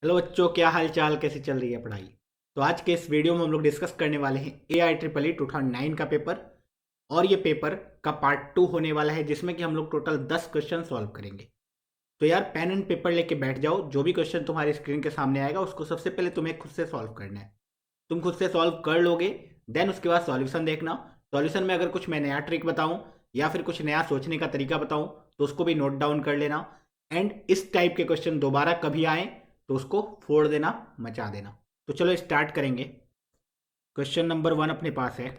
Hello बच्चों, क्या हाल चाल, कैसी चल रही है पढ़ाई। तो आज के इस वीडियो में हम लोग डिस्कस करने वाले हैं AIEEE 2009 का पेपर। और ये पेपर का पार्ट 2 होने वाला है, जिसमें कि हम लोग टोटल 10 क्वेश्चन सॉल्व करेंगे। तो यार पेन एंड पेपर लेके बैठ जाओ। जो भी क्वेश्चन तुम्हारी स्क्रीन के सामने आएगा उसको सबसे पहले तुम्हें खुद से सॉल्व करना है। तुम खुद से सॉल्व कर लोगे, देन उसके बाद सॉल्यूशन देखना। सॉल्यूशन में अगर कुछ मैं नया ट्रिक बताऊं या फिर कुछ नया सोचने का तरीका बताऊं तो उसको भी नोट डाउन कर लेना। एंड इस टाइप के क्वेश्चन दोबारा कभी आए तो उसको फोड़ देना, मचा देना। तो चलो स्टार्ट करेंगे। क्वेश्चन नंबर 1 अपने पास है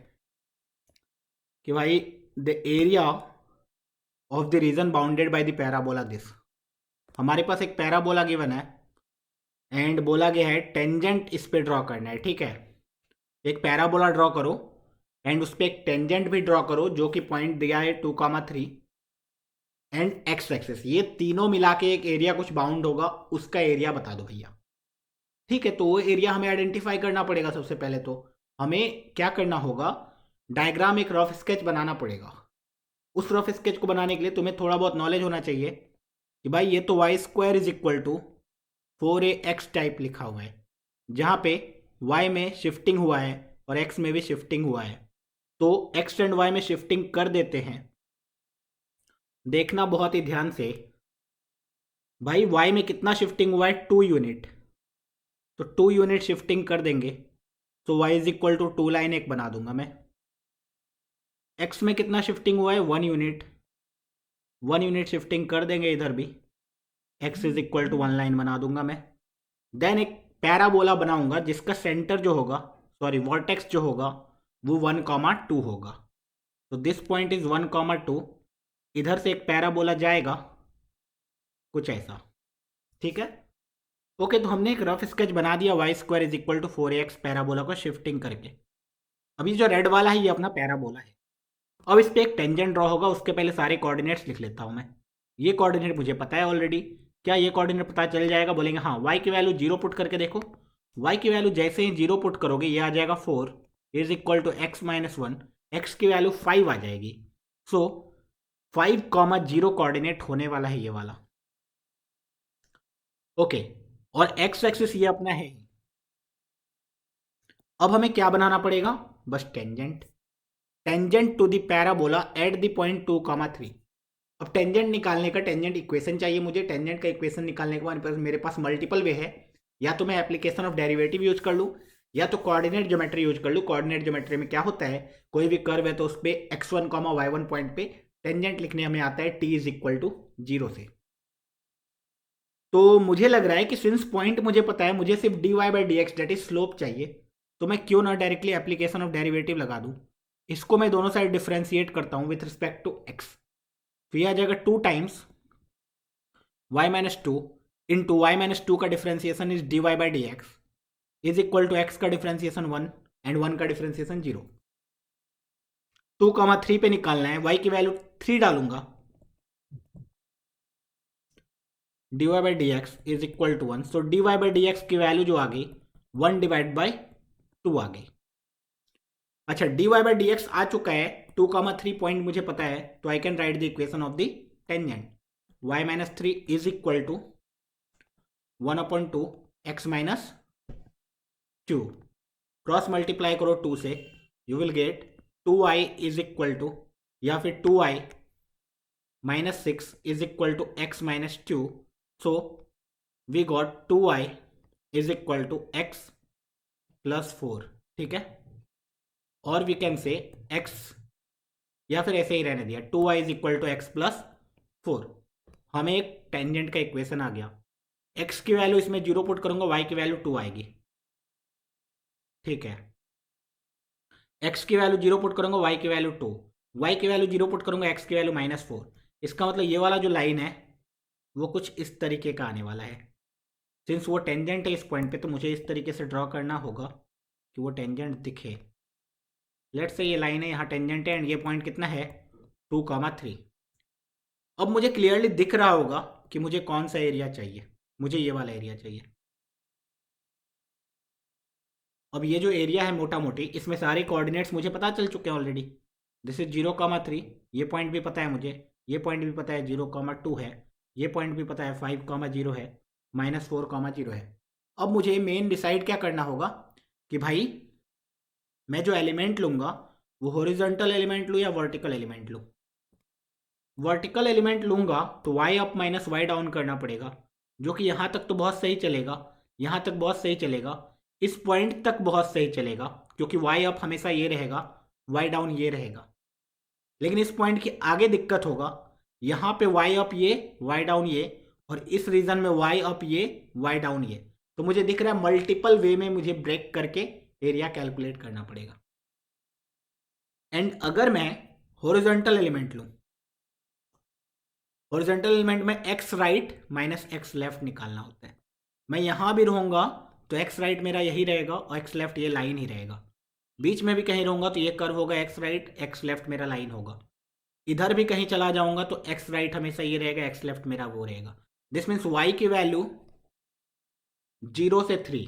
कि भाई the area of the reason bounded by the parabola this. हमारे पास एक पैराबोला गिवन है एंड बोला गया है टेंजेंट इस पे ड्रॉ करना है। ठीक है, एक पैराबोला ड्रॉ करो एंड उस पर एक टेंजेंट भी ड्रॉ करो जो कि पॉइंट दिया है 2,3 एंड एक्स एक्सेस। ये तीनों मिला के एक एरिया कुछ बाउंड होगा, उसका एरिया बता दो भैया। ठीक है, तो वो एरिया हमें आइडेंटिफाई करना पड़ेगा। सबसे पहले तो हमें क्या करना होगा, डायग्राम एक रफ स्केच बनाना पड़ेगा। उस रफ स्केच को बनाने के लिए तुम्हें थोड़ा बहुत नॉलेज होना चाहिए कि भाई ये तो y² = 4ax टाइप लिखा हुआ है, जहाँ पे y में शिफ्टिंग हुआ है और x में भी शिफ्टिंग हुआ है। तो x एंड y में शिफ्टिंग कर देते हैं। देखना बहुत ही ध्यान से, भाई y में कितना शिफ्टिंग हुआ है, 2 यूनिट। तो 2 यूनिट शिफ्टिंग कर देंगे तो y = 2 लाइन एक बना दूंगा मैं। x में कितना शिफ्टिंग हुआ है, 1 यूनिट। 1 यूनिट शिफ्टिंग कर देंगे इधर भी, x = 1 लाइन बना दूंगा मैं। देन एक पैराबोला बनाऊंगा जिसका सेंटर जो होगा, सॉरी वर्टेक्स जो होगा, वो 1,2 होगा। तो दिस पॉइंट इज 1,2। इधर से एक पैराबोला जाएगा कुछ ऐसा। ठीक है, ओके। तो हमने एक रफ स्केच बना दिया y² = 4ax पैराबोला को शिफ्टिंग करके। अभी जो रेड वाला है ये अपना पैराबोला है। अब इस पे एक टेंजेंट ड्रॉ होगा, उसके पहले सारे कोऑर्डिनेट्स लिख लेता हूँ मैं। ये कोऑर्डिनेट मुझे पता है ऑलरेडी। क्या ये कोऑर्डिनेट पता चल जाएगा, बोलेंगे हाँ। y की वैल्यू 0 पुट करके देखो। y की वैल्यू जैसे ही 0 पुट करोगे ये आ जाएगा 4 = x-1। x की वैल्यू 5 आ जाएगी। सो 5,0 कोऑर्डिनेट होने वाला है ये वाला। ओके, और x एक्सिस ये अपना है। अब हमें क्या बनाना पड़ेगा, बस tangent. Tangent to the parabola at the point 2,3। अब टेंजेंट निकालने का टेंजेंट इक्वेशन चाहिए मुझे। टेंजेंट का इक्वेशन निकालने के बाद मेरे पास मल्टीपल वे है। या तो मैं एप्लीकेशन ऑफ डेरिवेटिव यूज कर लूँ या तो कोऑर्डिनेट ज्योमेट्री यूज कर लूँ। कोऑर्डिनेट ज्योमेट्री में क्या होता है, कोई भी कर्व है तो उस पर x1, y1 पॉइंट पे टेंजेंट लिखने हमें आता है t = 0 से। तो मुझे लग रहा है कि सिंस पॉइंट मुझे पता है, मुझे सिर्फ dy/dx दैट इज स्लोप चाहिए। तो मैं क्यों ना डायरेक्टली एप्लीकेशन ऑफ डेरिवेटिव लगा दूं। इसको मैं दोनों साइड डिफ्रेंशिएट करता हूं विथ रिस्पेक्ट टू x। तो ये आ जाएगा 2 टाइम्स y-2 इंटू y-2 का differentiation is dy/dx is equal to x का डिफ्रेंसिएशन 1 एंड 1 का डिफ्रेंसिएशन 0। 2,3 पे निकालना है, y की वैल्यू 3 डालूंगा, dy/dx is equal to 1। So dy/dx की वैल्यू जो आ गई 1/2 आ गई। अच्छा, dy/dx आ चुका है, 2,3 पॉइंट मुझे पता है, तो I can write the equation of the tangent. y-3 is equal to 1/2 x-2। Cross multiply करो 2 से, you will get 2i is equal to, या फिर 2i-6 is equal to x-2। So we got 2i is equal to x+4। ठीक है, और we can say x, या फिर ऐसे ही रहने दिया, 2i is equal to x+4। हमें एक टेंजेंट का इक्वेशन आ गया। x की वैल्यू इसमें 0 पुट करूंगा, y की वैल्यू 2 आएगी। ठीक है, x की वैल्यू 0 पुट करूंगा, y की वैल्यू 2, y की वैल्यू 0 पुट करूंगा, x की वैल्यू -4। इसका मतलब ये वाला जो लाइन है वो कुछ इस तरीके का आने वाला है। सिंस वो टेंजेंट है इस पॉइंट पे, तो मुझे इस तरीके से ड्रॉ करना होगा कि वो टेंजेंट दिखे। लेट्स से ये लाइन है, यहाँ टेंजेंट है एंड ये पॉइंट कितना है, 2,3। अब मुझे क्लियरली दिख रहा होगा कि मुझे कौन सा एरिया चाहिए। मुझे ये वाला एरिया चाहिए। अब ये जो एरिया है मोटा मोटी, इसमें सारे कोऑर्डिनेट्स मुझे पता चल चुके हैं ऑलरेडी। This is 0,3। ये पॉइंट भी पता है मुझे, ये पॉइंट भी पता है 0,2 है, ये पॉइंट भी पता है 5,0 है, -4,0 है। अब मुझे मेन डिसाइड क्या करना होगा कि भाई मैं जो एलिमेंट लूँगा वो हॉरिजॉन्टल एलिमेंट लूँ या वर्टिकल एलिमेंट लूँ। वर्टिकल एलिमेंट लूँगा तो y up minus y down करना पड़ेगा, जो कि यहाँ तक तो बहुत सही चलेगा, यहाँ तक बहुत सही चलेगा, इस पॉइंट तक बहुत सही चलेगा, क्योंकि y अप हमेशा ये रहेगा, y डाउन ये रहेगा। लेकिन इस पॉइंट की आगे दिक्कत होगा, यहाँ पे y अप ये, y डाउन ये, और इस रीजन में y अप ये, y डाउन ये। तो मुझे दिख रहा है मल्टीपल वे में मुझे ब्रेक करके एरिया कैलकुलेट करना पड़ेगा। एंड अगर मैं हॉरिजॉन्टल एलिमेंट लूँ, हॉरिजॉन्टल एलिमेंट में x right minus x left निकालना होता है। मैं यहाँ भी रहूँगा तो एक्स राइट मेरा यही रहेगा और एक्स लेफ्ट ये लाइन ही रहेगा। बीच में भी कहीं रहूँगा तो ये कर्व होगा एक्स राइट, एक्स लेफ्ट मेरा लाइन होगा। इधर भी कहीं चला जाऊँगा तो एक्स राइट हमेशा ये रहेगा, एक्स लेफ्ट मेरा वो रहेगा। दिस मीन्स वाई की वैल्यू 0 से 3,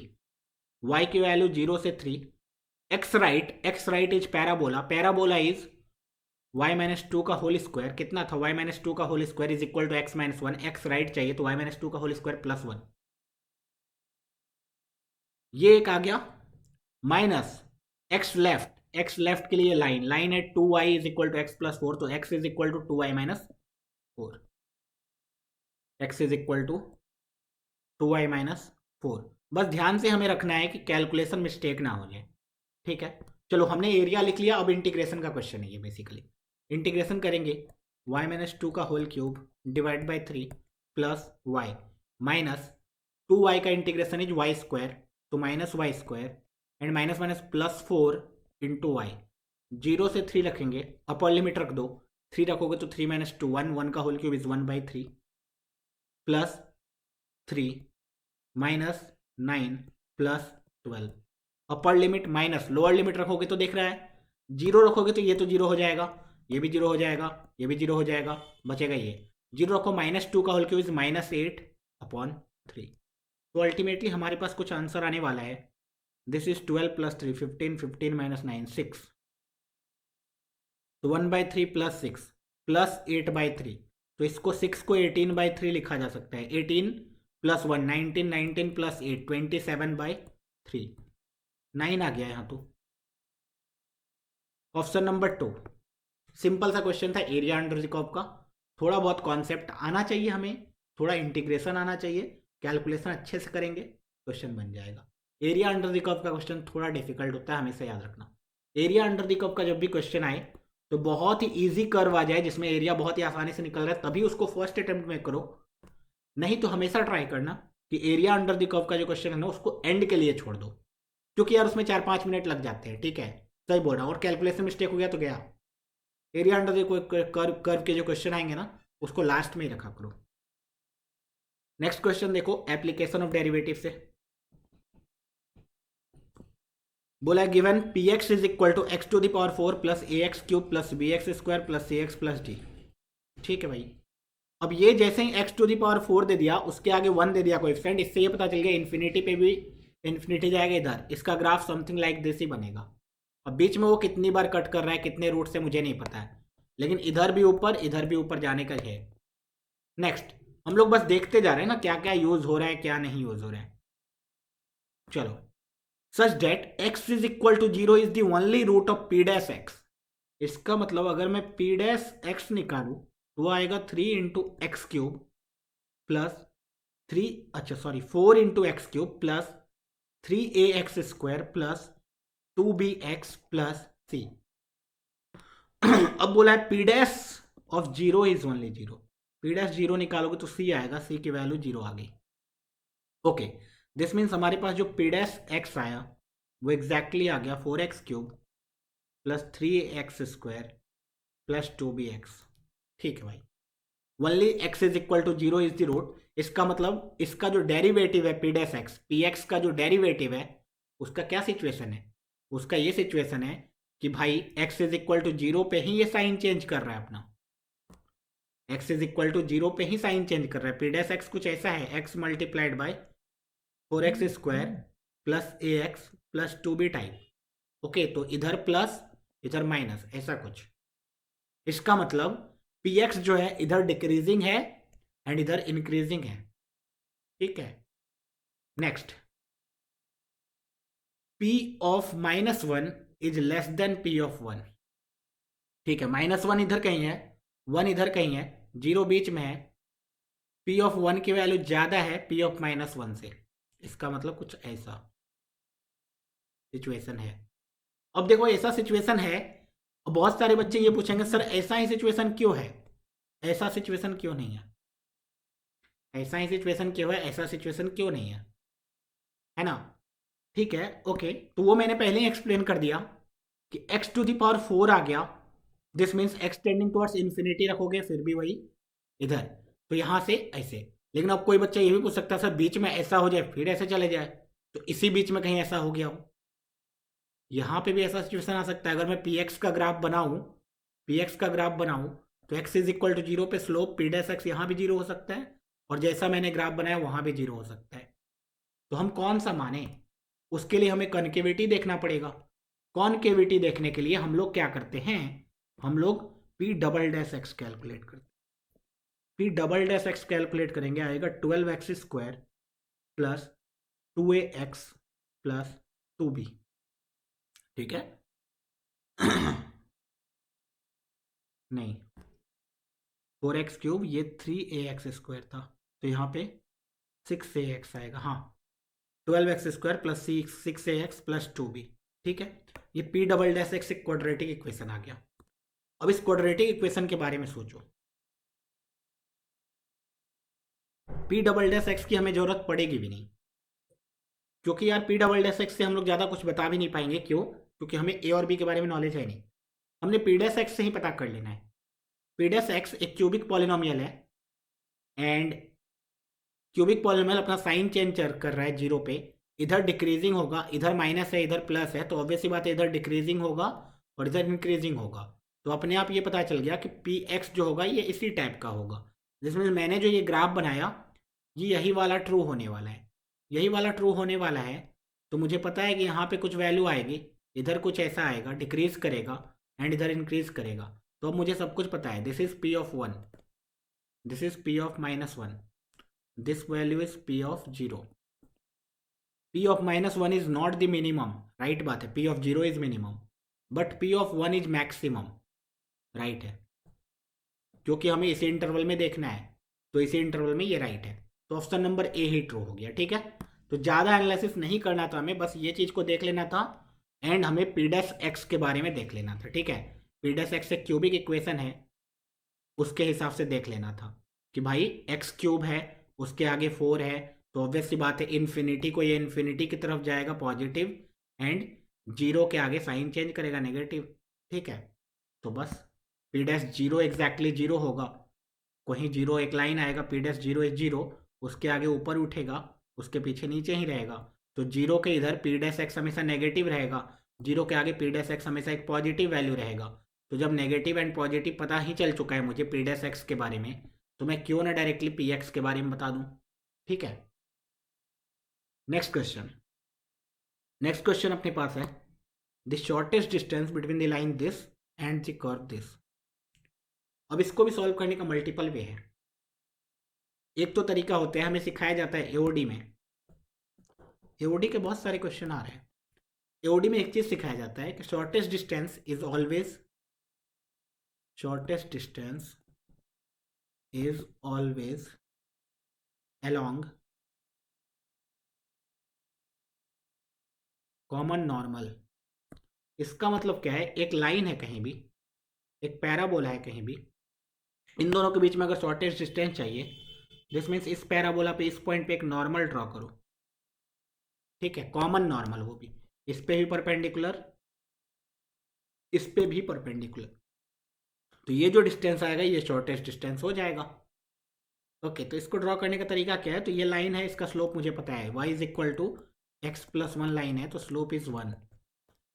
वाई की वैल्यू 0 से 3, X right is parabola, parabola is y minus two का होल स्क्वायर, कितना था y माइनस टू का whole square is equal to X minus one, X right चाहिए तो y माइनस टू का होल स्क्वायर प्लस 1, ये एक आ गया, माइनस एक्स लेफ्ट के लिए लाइन है 2y is equal to X plus 4, तो x is equal to 2y minus 4, x is equal to 2y minus 4। बस ध्यान से हमें रखना है कि कैलकुलेशन मिस्टेक ना हो जाए, ठीक है। चलो हमने एरिया लिख लिया, अब इंटीग्रेशन का क्वेश्चन है ये। बेसिकली इंटीग्रेशन करेंगे y माइनस टू का whole cube divide by 3 plus Y minus 2y का इंटीग्रेशन इज वाई स्क्वायर, तो minus Y square and minus minus plus 4 into Y. 0 से 3 रखेंगे, अपर लिमिट रख दो, 3 रखोगे तो 3 माइनस टू 1, 1 का whole cube is 1/3 plus 3 minus 9 plus 12। Upper limit minus lower limit रखोगे तो देख रहा है 0 रखोगे तो ये तो 0 हो जाएगा, ये भी 0 हो जाएगा, ये भी 0 हो जाएगा, बचेगा ये 0 रखो, माइनस 2 का होल क्यूब इज -8/3। तो अल्टीमेटली हमारे पास कुछ आंसर आने वाला है। दिस इज 12 प्लस 3 15, 15 माइनस 9 6, तो 1/3 प्लस 6 प्लस 8/3, तो इसको 6 को 18/3 लिखा जा सकता है। 18 प्लस 1 19, 19 प्लस 8 27/3, 9 आ गया यहाँ तो। ऑप्शन नंबर 2 सिंपल सा क्वेश्चन था एरिया अंडर द कर्व का। थोड़ा बहुत कॉन्सेप्ट आना चाहिए हमें, थोड़ा इंटीग्रेशन आना चाहिए, कैलकुलेशन अच्छे से करेंगे क्वेश्चन बन जाएगा। एरिया अंडर द कर्व का क्वेश्चन थोड़ा डिफिकल्ट होता है, हमेशा याद रखना। एरिया अंडर द कर्व का जब भी क्वेश्चन आए तो बहुत ही ईजी कर्व आ जाए जिसमें एरिया बहुत ही आसानी से निकल रहा है, तभी उसको फर्स्ट अटेम्प्ट में करो। नहीं तो हमेशा ट्राई करना कि एरिया अंडर द कर्व का जो क्वेश्चन है ना उसको एंड के लिए छोड़ दो, क्योंकि यार उसमें 4-5 मिनट लग जाते हैं, ठीक है। सही बोल रहा हूँ, और कैलकुलेशन मिस्टेक हो गया तो गया। एरिया अंडर द कर्व के जो क्वेश्चन आएंगे ना उसको लास्ट में ही रखा करो। नेक्स्ट क्वेश्चन देखो, एप्लीकेशन ऑफ डेरिवेटिव से बोला given P X is equal to X to the power 4 plus A X cube plus B X square plus C X plus D. ठीक है भाई, अब ये जैसे ही एक्स टू द पावर 4 दे दिया उसके आगे 1 दे दिया कोएफिशिएंट, इससे ये पता चल गया इन्फिनिटी पे भी इन्फिनिटी जाएगा इधर, इसका graph something like this he बनेगा। अब बीच में वो कितनी बार कट कर रहा है, कितने रूट से मुझे नहीं पता है, लेकिन इधर भी ऊपर जाने का है। नेक्स्ट हम लोग बस देखते जा रहे हैं ना क्या क्या यूज हो रहा है क्या नहीं यूज हो रहा है। चलो, such that x is equal to 0 is the only root of p dash x। इसका मतलब अगर मैं p डैश x निकालू तो आएगा 3 into x cube plus 4 into x cube plus 3ax square plus 2bx plus c। अब बोला है p dash of 0 is only 0, p dash 0 निकालोगे तो c आएगा, c की वैल्यू 0 आ गई। ओके, दिस मीन्स हमारे पास जो p डैश x आया वो एग्जैक्टली आ गया 4x cube plus 3x square plus 2bx। ठीक है भाई, only x is equal to 0 is the root. इसका मतलब इसका जो डेरिवेटिव है p डैश x, px का जो डेरिवेटिव है उसका क्या सिचुएशन है, उसका ये सिचुएशन है कि भाई x इज इक्वल टू 0 पे ही ये साइन चेंज कर रहा है अपना, x इज इक्वल टू 0 पे ही साइन चेंज कर रहा है। p डैश x कुछ ऐसा है x multiplied by 4x square plus ax plus 2b type. Okay, तो इधर प्लस इधर माइनस ऐसा कुछ। इसका मतलब px जो है इधर डिक्रीजिंग है एंड इधर इंक्रीजिंग है। ठीक है, next P of -1 is less then P of 1। ठीक है, -1 इधर कहीं है, 1 इधर कहीं है, 0 बीच में है, P ऑफ 1 की वैल्यू ज़्यादा है P ऑफ -1 से। इसका मतलब कुछ ऐसा सिचुएशन है। अब देखो ऐसा सिचुएशन है, अब बहुत सारे बच्चे ये पूछेंगे सर ऐसा ही सिचुएशन क्यों है, ऐसा सिचुएशन क्यों नहीं है, ऐसा ही सिचुएशन क्यों है, ऐसा सिचुएशन क्यों नहीं है ना। ठीक है, ओके, तो वो मैंने पहले ही एक्सप्लेन कर दिया कि x⁴ आ गया, this means x tending towards infinity रखोगे फिर भी वही इधर, तो यहां से ऐसे। लेकिन अब कोई बच्चा ये भी पूछ सकता है सर बीच में ऐसा हो जाए फिर ऐसे चले जाए, तो इसी बीच में कहीं ऐसा हो गया हो, यहां पे भी ऐसा सिचुएशन आ सकता है। अगर मैं px का ग्राफ बनाऊं, px का ग्राफ बनाऊं तो x इज इक्वल टू 0 पे स्लोप p डैश x यहां भी 0 हो सकता है, और जैसा मैंने ग्राफ बनाया वहां भी 0 हो सकता है। तो हम कौन सा माने, उसके लिए हमें कॉन्केविटी देखना पड़ेगा। कॉन्केविटी देखने के लिए हम लोग क्या करते हैं, हम लोग p double dash x calculate करते हैं। p double dash x calculate करेंगे, आएगा 12x² plus 2ax plus 2b। ठीक है नहीं, 4x³ ये 3ax² था, तो यहाँ पे 6ax आएगा। हाँ, 12x² plus 6ax plus 2b। ठीक है, ये p डबल डैश एक्स एक क्वाड्रेटिक इक्वेशन आ गया। अब इस क्वाड्रेटिक इक्वेशन के बारे में सोचो, p डबल डैश एक्स की हमें जरूरत पड़ेगी भी नहीं, क्योंकि यार p डबल डैश एक्स से हम लोग ज़्यादा कुछ बता भी नहीं पाएंगे। क्यों? क्योंकि हमें a और b के बारे में नॉलेज है नहीं, हमने p डैश एक्स से ही पता कर लेना है। p डैश एक्स एक क्यूबिक पॉलिनोमियल है, एंड क्यूबिक पॉलिनोमियल अपना साइन चेंज कर रहा है 0 पे, इधर डिक्रीजिंग होगा, इधर माइनस है इधर प्लस है, तो ऑब्वियस सी बात है इधर डिक्रीजिंग होगा और इधर इंक्रीजिंग होगा। तो अपने आप ये पता चल गया कि पी एक्स जो होगा ये इसी टाइप का होगा, जिसमें मैंने जो ये ग्राफ बनाया ये यही वाला ट्रू होने वाला है, यही वाला ट्रू होने वाला है। तो मुझे पता है कि यहाँ पे कुछ वैल्यू आएगी, इधर कुछ ऐसा आएगा डिक्रीज करेगा एंड इधर इंक्रीज करेगा। तो अब मुझे सब कुछ पता है, this is p of 1, this is p of -1, this value is p of 0, p of -1 is not the minimum, right बात है, p of 0 is minimum but p of 1 is maximum, right है, क्योंकि हमें इसी इंटरवल में देखना है, तो इसी इंटरवल में ये राइट है। तो option number A he true हो गया। ठीक है, तो ज़्यादा एनालिसिस नहीं करना था हमें, बस ये चीज़ को देख लेना था एंड हमें p डैश एक्स के बारे में देख लेना था। ठीक है, p डैश एक्स एक क्यूबिक इक्वेशन है, उसके हिसाब से देख लेना था कि भाई x³ है, उसके आगे 4 है, तो ऑब्वियस सी बात है इन्फिनिटी को ये इन्फिनिटी की तरफ जाएगा पॉजिटिव, एंड 0 के आगे साइन चेंज करेगा नेगेटिव। ठीक है, तो बस p डैश 0 एग्जैक्टली 0 होगा, कहीं 0 एक लाइन आएगा, p डैश 0 इज 0, उसके आगे ऊपर उठेगा, उसके पीछे नीचे ही रहेगा, तो 0 के इधर p डैश एक्स हमेशा नेगेटिव रहेगा, 0 के आगे p डैश एक्स हमेशा एक पॉजिटिव वैल्यू रहेगा। तो जब नेगेटिव एंड पॉजिटिव पता ही चल चुका है मुझे p डैश एक्स के बारे में, तो मैं क्यों ना डायरेक्टली पी एक्स के बारे में बता दूं। ठीक है, नेक्स्ट क्वेश्चन, नेक्स्ट क्वेश्चन अपने पास है, the shortest distance between the line this and the curve this. अब इसको भी सॉल्व करने का मल्टीपल वे है। एक तो तरीका होता है, हमें सिखाया जाता है एओडी में, एओडी के बहुत सारे क्वेश्चन आ रहे हैं, एओडी में एक चीज सिखाया जाता है कि shortest distance is always, shortest distance is always along common normal. इसका मतलब क्या है, एक लाइन है कहीं भी, एक पैराबोला है कहीं भी, इन दोनों के बीच में अगर शॉर्टेस्ट डिस्टेंस चाहिए, दिस मीन्स इस पैराबोला पे इस पॉइंट पे एक नॉर्मल ड्रॉ करो। ठीक है, कॉमन नॉर्मल, वो भी इस पे भी परपेंडिकुलर, इस पे भी परपेंडिकुलर, तो ये जो डिस्टेंस आएगा ये शॉर्टेस्ट डिस्टेंस हो जाएगा। ओके, तो इसको ड्रॉ करने का तरीका क्या है, तो ये लाइन है, इसका स्लोप मुझे पता है, y is equal to X plus 1 line है, तो स्लोप इज 1।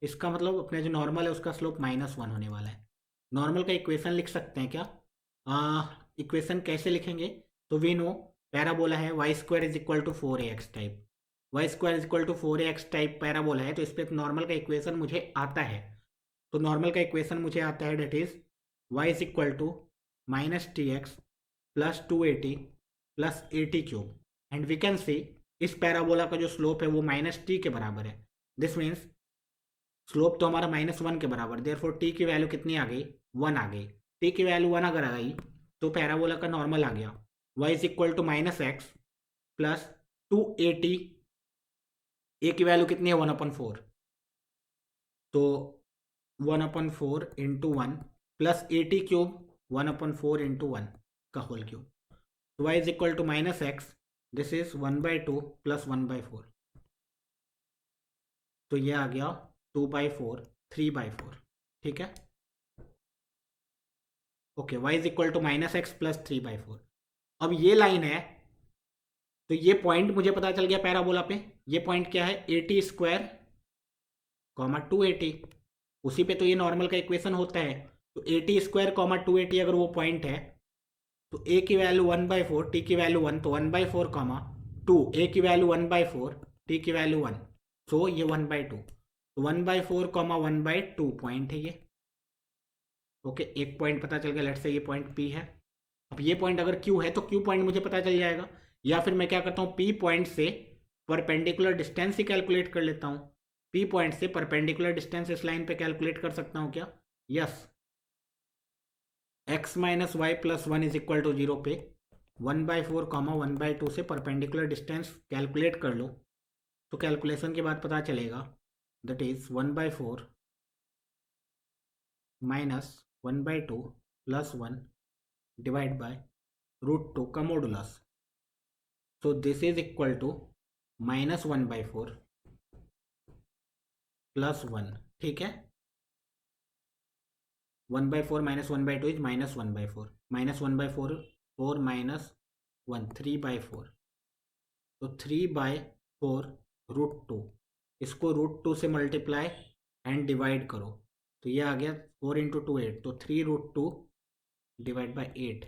इसका मतलब अपने जो नॉर्मल है उसका स्लोप -1 होने वाला है। नॉर्मल का इक्वेशन लिख सकते हैं क्या, इक्वेशन कैसे लिखेंगे, तो वी नो पैराबोला है y² is equal to 4ax type, y² is equal to 4ax type parabola है, तो इस पर नॉर्मल का इक्वेशन मुझे आता है। तो नॉर्मल का इक्वेशन मुझे आता है, that is y is equal to -tx plus 280 plus 80 cube, and we can see इस पैराबोला का जो स्लोप है वो -t के बराबर है, दिस मीन्स स्लोप तो हमारा -1 के बराबर, देयरफॉर टी की वैल्यू कितनी आ गई, 1 आ गई। टी की वैल्यू 1 अगर आ गई तो पैराबोला का नॉर्मल आ गया, y is equal to -x plus 2at, A की वैल्यू कितनी है 1/4, तो 1/4 इंटू 1 प्लस AT³ 1/4 इंटू 1 का होल क्यूब, तो y is equal to -x, this is 1/2 plus 1/4, तो ये आ गया 2/4 3/4, ठीक है। Okay, y is equal to -x plus 3/4। अब ये लाइन है तो ये पॉइंट मुझे पता चल गया पैराबोला पे, ये पॉइंट क्या है, AT² 280, उसी पे तो ये नॉर्मल का इक्वेशन होता है। तो AT² 280 अगर वो पॉइंट है तो a की वैल्यू 1/4, t की वैल्यू 1, तो 1/4 2, a की वैल्यू 1/4, t की वैल्यू 1, सो ये 1/2, तो 1/4 1/2 पॉइंट है ये। ओके, एक पॉइंट पता चल गया, लेट्स से ये पॉइंट P है। अब ये पॉइंट अगर Q है तो Q पॉइंट मुझे पता चल जाएगा, या फिर मैं क्या करता हूँ, P पॉइंट से परपेंडिकुलर डिस्टेंस ही कैलकुलेट कर लेता हूँ। P पॉइंट से परपेंडिकुलर डिस्टेंस इस लाइन पे कैलकुलेट कर सकता हूँ क्या, yes. x minus Y plus 1 is equal to 0 पे 1/4 1/2 से परपेंडिकुलर डिस्टेंस कैलकुलेट कर लो, तो कैलकुलेशन के बाद पता चलेगा, that is 1/4 minus 1/2 plus 1 divide by √2 का modulus, so this is equal to -1/4 plus 1, ठीक है। 1/4 माइनस 1/2 इज -1/4, -1/4 4 माइनस 1 3/4, तो 3/4 √2, इसको √2 से मल्टीप्लाई एंड डिवाइड करो, तो ये आ गया 4 इंटू 2 8, तो 3√2 divide by 8,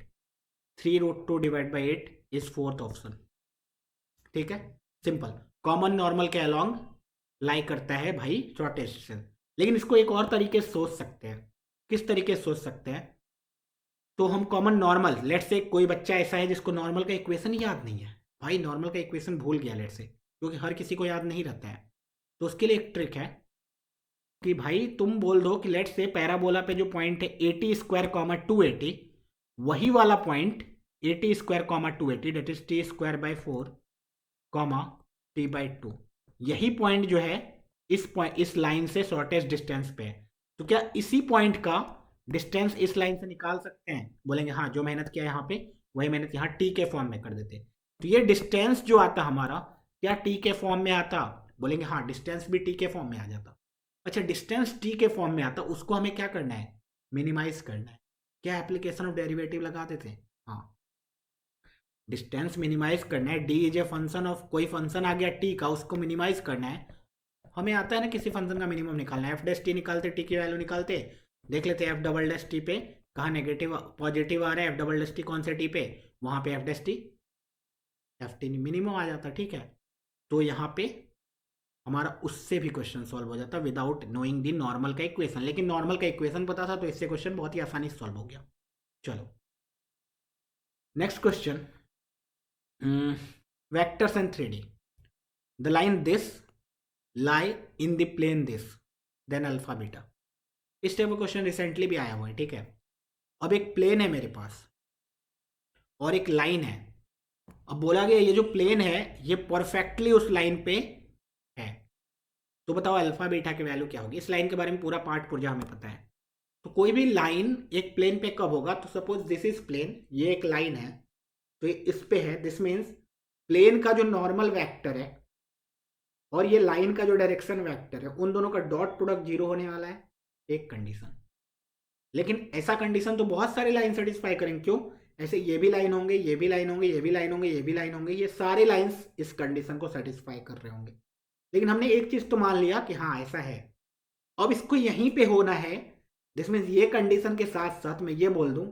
3√2 divide by 8 is fourth option, ठीक है। सिंपल, कॉमन नॉर्मल के अलॉन्ग लाई करता है भाई शॉर्टेस्ट डिस्टेंस। लेकिन इसको एक और तरीके से सोच सकते हैं, किस तरीके से सोच सकते हैं, तो हम कॉमन नॉर्मल, लेट से कोई बच्चा ऐसा है जिसको नॉर्मल का इक्वेशन याद नहीं है, भाई नॉर्मल का इक्वेशन भूल गया लेट से, क्योंकि हर किसी को याद नहीं रहता है, तो उसके लिए एक ट्रिक है कि भाई तुम बोल दो कि लेट से पैराबोला पे जो पॉइंट है AT² 280, वही वाला point AT² 280 date is T²/4 T/2, यही पॉइंट जो है इस लाइन से शॉर्टेस्ट डिस्टेंस पे है, तो क्या इसी पॉइंट का डिस्टेंस इस लाइन से निकाल सकते हैं, बोलेंगे हाँ, जो मेहनत किया यहाँ पे वही मेहनत यहाँ टी के फॉर्म में कर देते, तो ये डिस्टेंस जो आता हमारा क्या टी के फॉर्म में आता, बोलेंगे हाँ, डिस्टेंस भी टी के फॉर्म में आ जाता। अच्छा, डिस्टेंस टी के फॉर्म में आता, उसको हमें क्या करना है, मिनिमाइज करना है। क्या एप्लीकेशन ऑफ डेरिवेटिव लगाते थे, हाँ, डिस्टेंस मिनिमाइज करना है, D is a function of कोई फंक्शन आ गया टी का, उसको मिनिमाइज करना है। हमें आता है ना किसी फंक्शन का मिनिमम निकालना है, f' निकालते, टी की वैल्यू निकालते, देख लेते हैं f'' पे कहाँ नेगेटिव पॉजिटिव आ रहा है, f'' कौन से टी पे, वहाँ पे f' मिनिमम आ जाता, ठीक है। तो यहाँ पे हमारा उससे भी क्वेश्चन सॉल्व हो जाता विदाउट नोइंग दी नॉर्मल का इक्वेशन, लेकिन नॉर्मल का इक्वेशन पता था तो इससे क्वेश्चन बहुत ही आसानी से सॉल्व हो गया। चलो next question, vectors and 3D, the line this lie in the plane this then alpha beta, इस टाइप का क्वेश्चन रिसेंटली भी आया हुआ है, ठीक है। अब एक प्लेन है मेरे पास और एक लाइन है, अब बोला गया ये जो प्लेन है ये परफेक्टली उस लाइन पे है, तो बताओ अल्फा बीटा की वैल्यू क्या होगी। इस लाइन के बारे में पूरा पार्ट पुर्जा हमें पता है, तो कोई भी लाइन एक प्लेन पे कब होगा, तो सपोज दिस इज प्लेन, ये एक लाइन है तो ये इस पे है, दिस मीन्स प्लेन का जो नॉर्मल वेक्टर है और ये लाइन का जो डायरेक्शन वेक्टर है, उन दोनों का डॉट प्रोडक्ट 0 होने वाला है, एक कंडीशन। लेकिन ऐसा कंडीशन तो बहुत सारे लाइन सेटिस्फाई करेंगे, क्यों, ऐसे ये भी लाइन होंगे, ये भी लाइन होंगे, ये भी लाइन होंगे, ये भी लाइन होंगे, ये सारे लाइंस इस कंडीशन को सेटिस्फाई कर रहे होंगे। लेकिन हमने एक चीज तो मान लिया कि हाँ ऐसा है, अब इसको यहीं पे होना है, जिसमें ये कंडीशन के साथ साथ मैं ये बोल दूं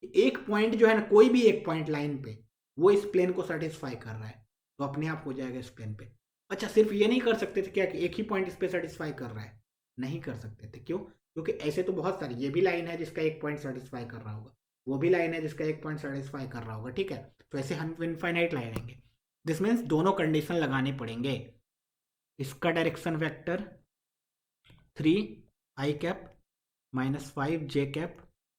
एक पॉइंट जो है ना, कोई भी एक पॉइंट लाइन पे वो इस प्लेन को सेटिस्फाई कर रहा है, तो अपने आप हो जाएगा इस प्लेन पे। अच्छा, सिर्फ ये नहीं कर सकते थे क्या कि एक ही पॉइंट इस पे सेटिस्फाई कर रहा है, नहीं कर सकते थे, क्यों, क्योंकि ऐसे तो बहुत सारी, ये भी लाइन है जिसका एक पॉइंट सेटिस्फाई कर रहा होगा, वो भी लाइन है जिसका एक पॉइंट सेटिस्फाई कर रहा होगा, ठीक है। तो ऐसे हम इनफाइनाइट लाइन आएंगे, दिस मीन्स दोनों कंडीशन लगाने पड़ेंगे, इसका direction vector 3 i cap minus 5 j cap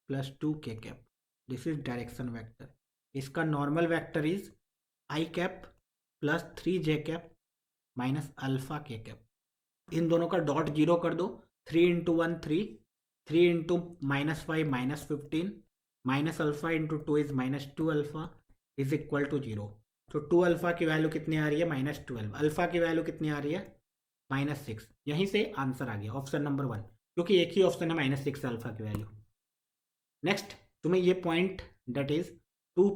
plus 2 k cap, this is direction vector. इसका normal vector is i cap plus 3 j cap minus alpha k cap. इन दोनों का dot zero कर दो, 3 into 1 3, 3 into minus 5 minus 15, minus alpha into 2 is minus 2 alpha is equal to 0। तो 2 alpha की वैल्यू कितनी आ रही है? -12। अल्फा की वैल्यू कितनी आ रही है? -6। यहीं से आंसर आ गया ऑप्शन नंबर 1, क्योंकि एक ही ऑप्शन है -6 अल्फा की वैल्यू। नेक्स्ट तुम्हें ये पॉइंट दैट इज 2,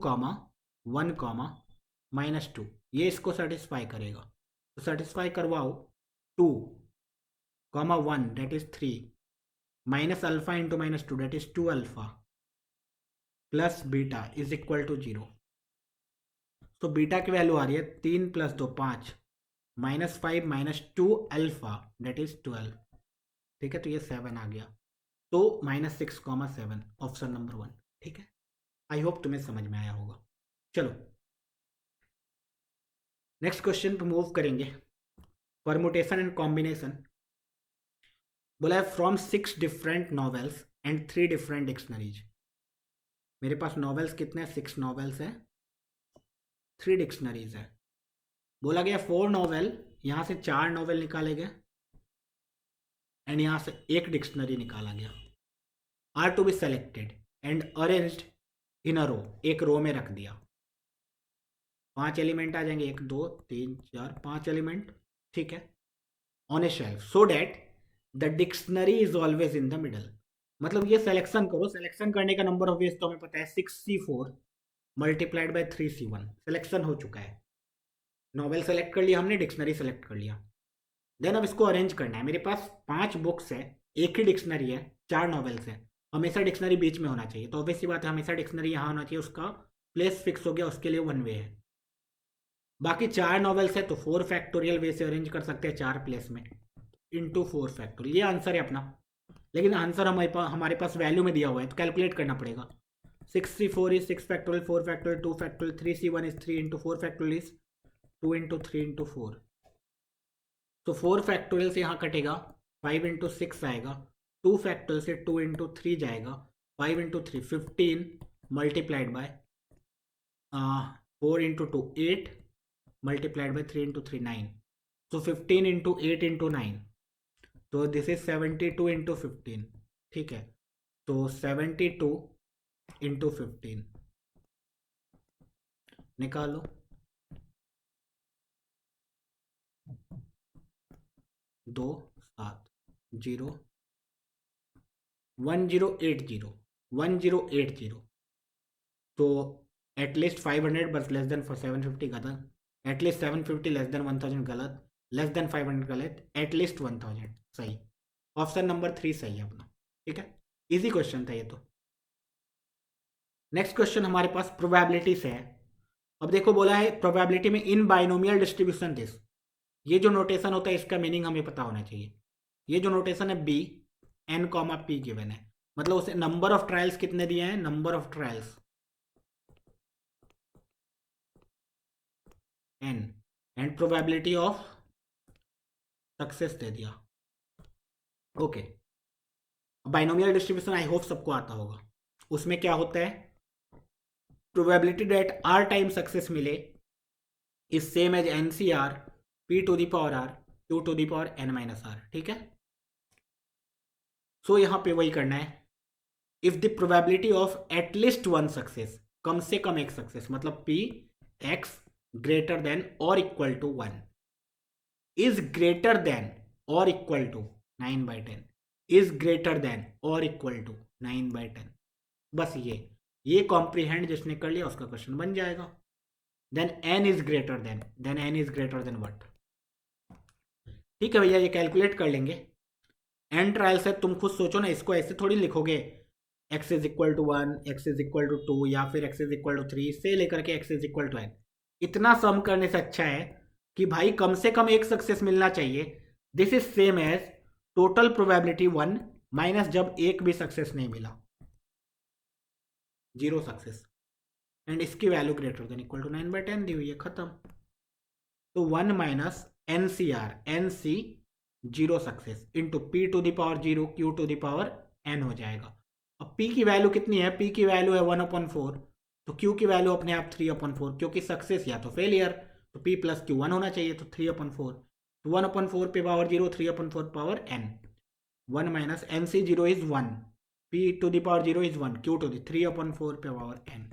1, -2 ये इसको सेटिस्फाई करेगा, तो सेटिस्फाई करवाओ। 2, 1 that is 3 minus alpha into -2 that is 2 alpha plus beta is equal to 0। तो बीटा की वैल्यू आ रही है 3 + 2 5 -5 -2 अल्फा डेट इज 12। ठीक है, तो ये 7 आ गया, तो -6, 7 ऑप्शन नंबर 1। ठीक है, आई होप तुम्हें समझ में आया होगा। चलो नेक्स्ट क्वेश्चन पे मूव करेंगे। परमुटेशन एंड कॉम्बिनेशन बोला है from 6 different novels and 3 different dictionaries. मेरे पास नॉवेल्स कितने हैं? 6 नॉवेल्स हैं, 3 डिक्शनरीज है। बोला गया 4 नॉवेल, यहां से 4 नॉवेल निकाले गए एंड यहां से 1 डिक्शनरी निकाला गया। Are to be selected and arranged in a row, एक रो में रख दिया। 5 एलिमेंट आ जाएंगे, 1 2 3 4 5 एलिमेंट। ठीक है, on A shelf so that the dictionary is always in the middle. मतलब ये सिलेक्शन करो, सिलेक्शन करने का नंबर ऑफ वेज तो हमें पता है 6c4 multiplied by 3c1। Selection हो चुका है, नॉवेल सेलेक्ट कर लिया हमने, डिक्शनरी सेलेक्ट कर लिया। देन अब इसको अरेंज करना है। मेरे पास 5 बुक्स है, एक ही डिक्शनरी है, 4 नॉवेल्स है, हमेशा डिक्शनरी बीच में होना चाहिए। तो ऑब्वियसली बात है हमेशा डिक्शनरी यहाँ होना चाहिए, उसका प्लेस फिक्स हो गया, उसके लिए 1 वे है। बाकी 4 नॉवेल्स है तो 4 फैक्टोरियल वे से अरेंज कर सकते हैं 4 प्लेस में, इंटू 4 फैक्टोरियल। ये आंसर है अपना, लेकिन आंसर हमारे पास वैल्यू में दिया हुआ है तो कैलकुलेट करना पड़ेगा। 6c4 is 6 factorial, 4 factorial, 2 factorial, 3c1 is 3 into 4 factorial is 2 into 3 into 4। तो 4 फैक्टोरियल से यहाँ कटेगा, 5 इंटू 6 आएगा, 2 फैक्टोरियल से 2 इंटू 3 जाएगा, 5 into 3 15 multiplied by 4 into 2 8 multiplied by 3 into 3 9। तो 15 इंटू 8 इंटू 9, तो दिस इज 72 इंटू 15। ठीक है, तो 72 इंटू 15 निकालो। 2 7 0 1080 1080। तो एटलीस्ट 500 बस लेस देन 750 गलत, एटलीस्ट 750 लेस देन 1000 गलत, लेस देन 500 गलत, एटलीस्ट 1000 सही। ऑप्शन नंबर 3 सही है अपना। ठीक है, इजी क्वेश्चन था ये तो। नेक्स्ट क्वेश्चन हमारे पास प्रोबेबिलिटी से है। अब देखो बोला है प्रोबेबिलिटी में इन बाइनोमियल डिस्ट्रीब्यूशन दिस, ये जो नोटेशन होता है इसका मीनिंग हमें पता होना चाहिए। ये जो नोटेशन है B N comma P given है, मतलब उसे नंबर ऑफ ट्रायल्स कितने दिए हैं? Number of trials N and probability of success दे दिया। Okay, binomial distribution I hope सबको आता होगा। उसमें क्या होता है, probability that R time success मिले is same as N C R P to the power R Q to the power N minus R. ठीक है, सो यहां पे वही करना है। If the probability of at least 1 success, कम से कम एक सक्सेस, मतलब पी एक्स ग्रेटर देन और equal to 1 is greater than और equal to 9/10 is greater than और इक्वल टू 9/10। बस ये कॉम्प्रीहेंड जिसने कर लिया उसका क्वेश्चन बन जाएगा। Then N is greater than N is greater than what. ठीक है भैया, ये कैलकुलेट कर लेंगे। एन ट्रायल से तुम खुद सोचो ना, इसको ऐसे थोड़ी लिखोगे x is equal to 1, x is equal to 2 या फिर x इज इक्वल टू 3 से लेकर के x is equal to n। इतना सम करने से अच्छा है कि भाई कम से कम एक सक्सेस मिलना चाहिए। This is same as total probability 1 minus जब एक भी सक्सेस नहीं मिला, 0 सक्सेस, एंड इसकी वैल्यू ग्रेटर देन इक्वल टू 9/10 दी हुई है, खत्म। तो 1 minus NC 0 success into P to the power 0 Q to the power N हो जाएगा। अब P की वैल्यू कितनी है? P की वैल्यू है 1/4, तो Q की वैल्यू अपने आप 3/4, क्योंकि सक्सेस या तो फेलियर, तो P प्लस Q 1 होना चाहिए, तो 3/4, तो 1/4 पे power 0, 3/4 power N, 1 minus NC 0 is 1, P to the power 0 is 1, Q to the 3/4 पे पावर N,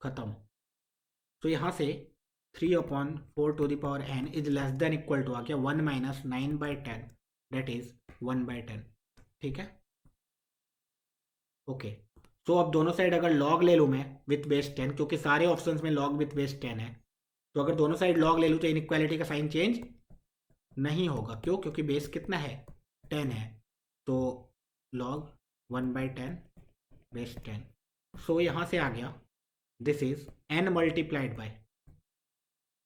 खत्म। तो यहाँ से 3/4 to the power N is less than equal to आ गया 1 माइनस 9/10, दैट इज 1/10, ठीक है, ओके। तो अब दोनों साइड अगर लॉग ले लूँ मैं विथ बेस 10, क्योंकि सारे ऑप्शंस में लॉग विथ बेस 10 है, तो अगर दोनों साइड लॉग ले लूँ तो इनइक्वालिटी का साइन चेंज नहीं होगा। क्यों? क्योंकि बेस कितना है? 10 है, तो लॉग 1/10 बेस 10। सो यहाँ से आ गया this is n multiplied by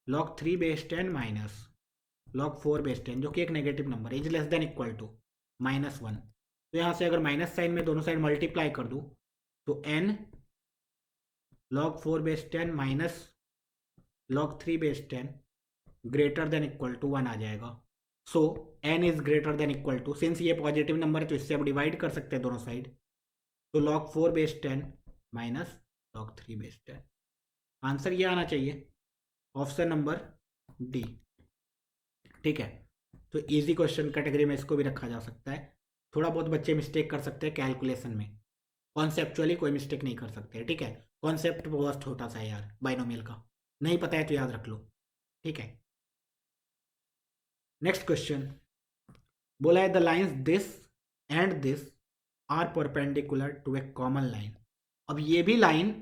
log 3 base 10 minus log 4 base 10, जो कि एक नेगेटिव नंबर है, is less than equal to -1। तो यहाँ से अगर माइनस साइन में दोनों साइड मल्टीप्लाई कर दूँ तो n log 4 base 10 minus log 3 base 10 greater than equal to 1 आ जाएगा। So n is greater than equal to, since ये पॉजिटिव नंबर है तो इससे अब डिवाइड कर सकते हैं दोनों साइड, तो log 4 base 10 minus log 3 base 10, answer ये आना चाहिए, ऑप्शन नंबर डी, ठीक है। तो इजी क्वेश्चन कैटेगरी में इसको भी रखा जा सकता है। थोड़ा बहुत बच्चे मिस्टेक कर सकते हैं कैलकुलेशन में, कॉन्सेप्चुअली कोई मिस्टेक नहीं कर सकते, ठीक है। कॉन्सेप्ट बहुत छोटा सा है यार, बाइनोमियल का नहीं पता है तो याद रख लो, ठीक है। नेक्स्ट क्वेश्चन बोला है the lines this and this are perpendicular to a common line. अब ये भी लाइन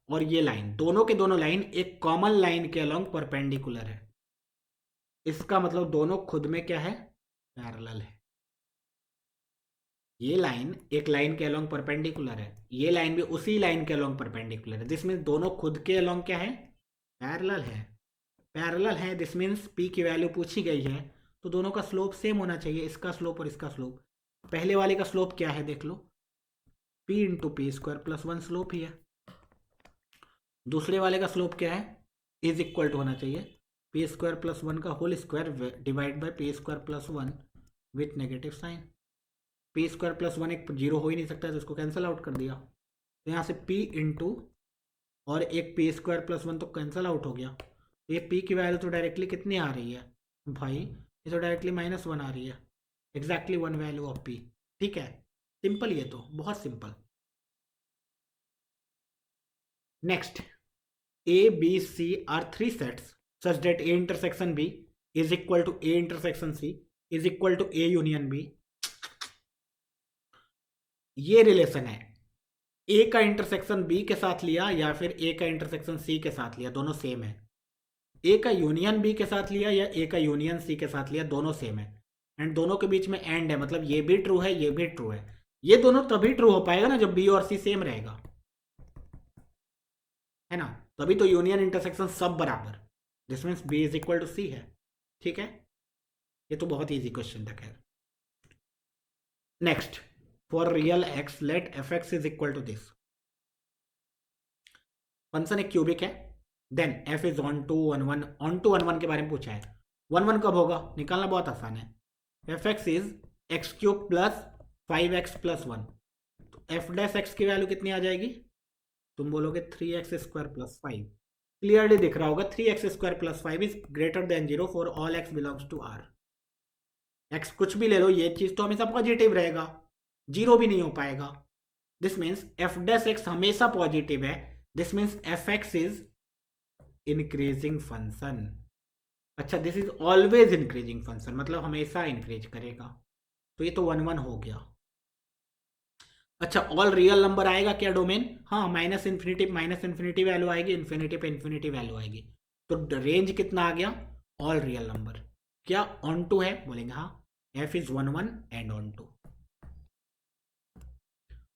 और ये लाइन, दोनों के दोनों लाइन एक कॉमन लाइन के अलोंग परपेंडिकुलर है, इसका मतलब दोनों खुद में क्या है? पैरेलल है। ये लाइन एक लाइन के अलोंग परपेंडिकुलर है, ये लाइन भी उसी लाइन के अलोंग परपेंडिकुलर है, दिस मीन्स दोनों खुद के अलोंग क्या है? पैरेलल है। पैरेलल है दिस मीन्स P की वैल्यू पूछी गई है तो दोनों का स्लोप सेम होना चाहिए, इसका स्लोप और इसका स्लोप। पहले वाले का स्लोप क्या है देख लो, P into P square plus 1 slope ही है। दूसरे वाले का स्लोप क्या है? इज इक्वल टू होना चाहिए पी स्क्वायर प्लस 1 का whole square divide by P square plus 1 with negative sign. P square plus 1 एक जीरो हो ही नहीं सकता है तो इसको कैंसिल आउट कर दिया, तो यहाँ से P इंटू और एक पी स्क्वायर प्लस 1 तो कैंसिल आउट हो गया, ये P की वैल्यू तो डायरेक्टली कितनी आ रही है भाई? ये तो डायरेक्टली -1 आ रही है, एग्जैक्टली 1 वैल्यू ऑफ P, ठीक है। सिंपल, ये तो बहुत simple. Next, A, B, C are three sets such that A intersection B is equal to A intersection C is equal to A union B। ये relation है, A का intersection B के साथ लिया या फिर A का इंटरसेक्शन C के साथ लिया, दोनों सेम है। A का यूनियन B के साथ लिया या A का यूनियन C के साथ लिया, दोनों सेम है। एंड दोनों के बीच में एंड है, मतलब ये भी ट्रू है ये भी ट्रू है। ये दोनों तभी ट्रू हो पाएगा ना जब B और C सेम रहेगा, है ना, तभी तो यूनियन इंटरसेक्शन सब बराबर, this means B is equal to C है, ठीक है। ये तो बहुत इजी क्वेश्चन था खैर। Next, for real x let f(x) is equal to this. Function एक क्यूबिक है, then f is onto 1 1, onto 1 1 के बारे में पूछा है। 1 1 कब होगा? निकालना बहुत आसान है, f(x) is x³ plus 5x plus 1, तो f' की वैल्यू कितनी आ जाएगी? तुम बोलोगे 3x² प्लस 5, क्लियरली दिख रहा होगा 3x² plus 5 is greater than 0 for all x belongs to R। x कुछ भी ले लो, ये चीज तो हमेशा पॉजिटिव रहेगा, जीरो भी नहीं हो पाएगा, दिस मीन्स f' हमेशा पॉजिटिव है, this means f(x) is increasing function. अच्छा, this is always increasing function, मतलब हमेशा इंक्रीज करेगा, तो ये तो 1 1 हो गया। अच्छा, ऑल रियल नंबर आएगा क्या डोमेन? हाँ, -इन्फिनिटी वैल्यू आएगी, इन्फिनिटी पे इन्फिनिटी वैल्यू आएगी, तो रेंज कितना आ गया? All real number. क्या ऑन टू है? बोलेंगे हाँ, f is 1 1 and onto.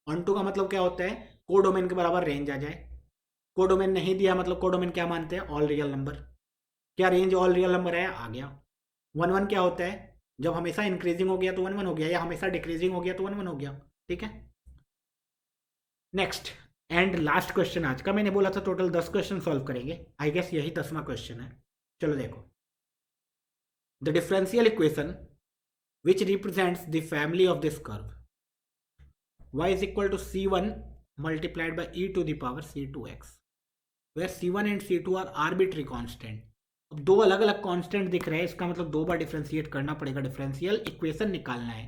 Onto का मतलब क्या होता है? कोडोमेन के बराबर रेंज आ जाए। कोडोमेन नहीं दिया मतलब कोडोमेन क्या मानते हैं? All real number. क्या रेंज ऑल रियल नंबर है? आ गया। 1 1 क्या होता है? जब हमेशा इंक्रीजिंग हो गया तो 1 1 हो गया, या हमेशा डिक्रीजिंग हो गया तो 1 1 हो गया, ठीक है। नेक्स्ट एंड लास्ट क्वेश्चन आज का, मैंने बोला था टोटल 10 क्वेश्चन सॉल्व करेंगे, आई गेस यही 10वां क्वेश्चन है। चलो देखो, the differential equation which represents the family of this curve y is equal to c1 multiplied by e to the power c2x where c1 and c2 are arbitrary constant. अब दो अलग अलग constant दिख रहे हैं, इसका मतलब दो बार डिफरेंशिएट करना पड़ेगा, डिफरेंशियल इक्वेशन निकालना है।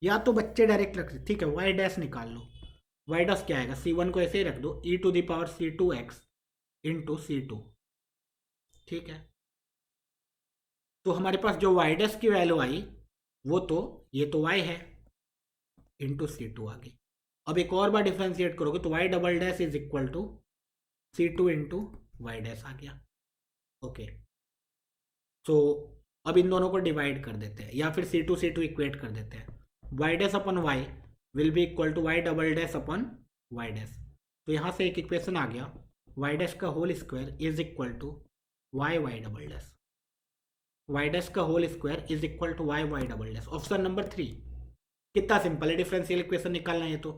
या तो बच्चे डायरेक्ट रख दे, ठीक है, वाई डैश निकाल लो। वाई डैश क्या आएगा, c1 को ऐसे ही रख दो e to the power c2x into c2, ठीक है। तो हमारे पास जो वाई डैश की वैल्यू आई वो तो ये तो y है इंटू c2 आ गई। अब एक और बार डिफरेंशिएट करोगे तो y double dash is equal to c2 into Y dash आ गया। ओके, सो अब इन दोनों को डिवाइड कर देते हैं या फिर c2 इक्वेट कर देते हैं। y dash upon y will be equal to y double dash upon y dash. तो यहाँ से एक इक्वेशन आ गया, y डैश का whole square is equal to y double dash, y dash का whole square is equal to y double dash. Option number 3 कितना simple है डिफरेंशियल इक्वेशन निकालना है। तो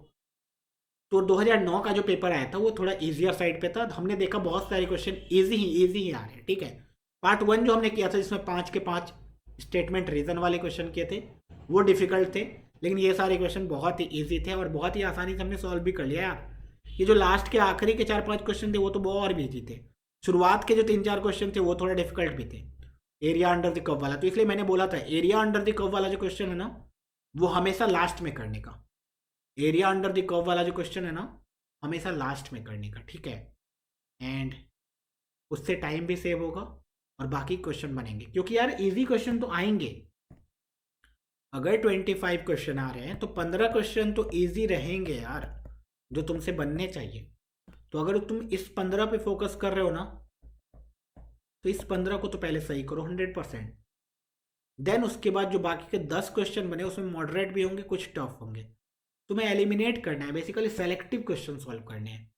2009 का जो पेपर आया था वो थोड़ा इजियर साइड पे था, हमने देखा बहुत सारे क्वेश्चन इजी ही आ रहे हैं, ठीक है। पार्ट 1 जो हमने किया था जिसमें 5 के 5 स्टेटमेंट रीजन वाले क्वेश्चन किए थे वो डिफिकल्ट थे, लेकिन ये सारे क्वेश्चन बहुत ही ईजी थे और बहुत ही आसानी से हमने सॉल्व भी कर लिया यार। ये जो लास्ट के आखिरी के 4-5 क्वेश्चन थे वो तो बहुत और भी ईजी थे, शुरुआत के जो 3-4 क्वेश्चन थे वो थोड़ा डिफिकल्ट भी थे। एरिया अंडर द कर्व वाला, तो इसलिए मैंने बोला था एरिया अंडर द कर्व वाला जो क्वेश्चन है ना वो हमेशा लास्ट में करने का, एरिया अंडर द कर्व वाला जो क्वेश्चन है ना हमेशा लास्ट में करने का, ठीक है। एंड उससे टाइम भी सेव होगा और बाकी क्वेश्चन बनेंगे, क्योंकि यार इजी क्वेश्चन तो आएंगे। अगर 25 क्वेश्चन आ रहे हैं तो 15 क्वेश्चन तो इजी रहेंगे यार जो तुमसे बनने चाहिए। तो अगर तुम इस 15 पे फोकस कर रहे हो ना तो इस 15 को तो पहले सही करो 100%, देन उसके बाद जो बाकी के 10 क्वेश्चन बने उसमें मॉडरेट भी होंगे, कुछ टफ होंगे, तुम्हें एलिमिनेट करना है, बेसिकली सेलेक्टिव क्वेश्चन सॉल्व करने हैं।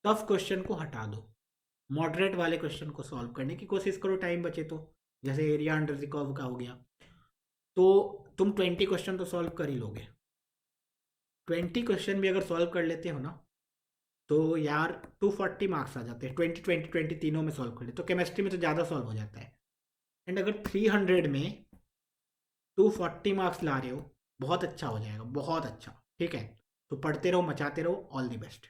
टफ क्वेश्चन को हटा दो, मॉडरेट वाले क्वेश्चन को सॉल्व करने की कोशिश करो टाइम बचे तो, जैसे एरिया अंडर द कर्व का हो गया। तो तुम 20 क्वेश्चन तो सॉल्व कर ही लोगे, 20 क्वेश्चन भी अगर सॉल्व कर लेते हो ना तो यार 240 मार्क्स आ जाते हैं, 20 तीनों में सॉल्व कर ले तो केमिस्ट्री में तो ज़्यादा सॉल्व हो जाता है। एंड अगर 300 में 240 मार्क्स ला रहे हो बहुत अच्छा हो जाएगा, बहुत अच्छा, ठीक है। तो पढ़ते रहो, मचाते रहो, ऑल द बेस्ट।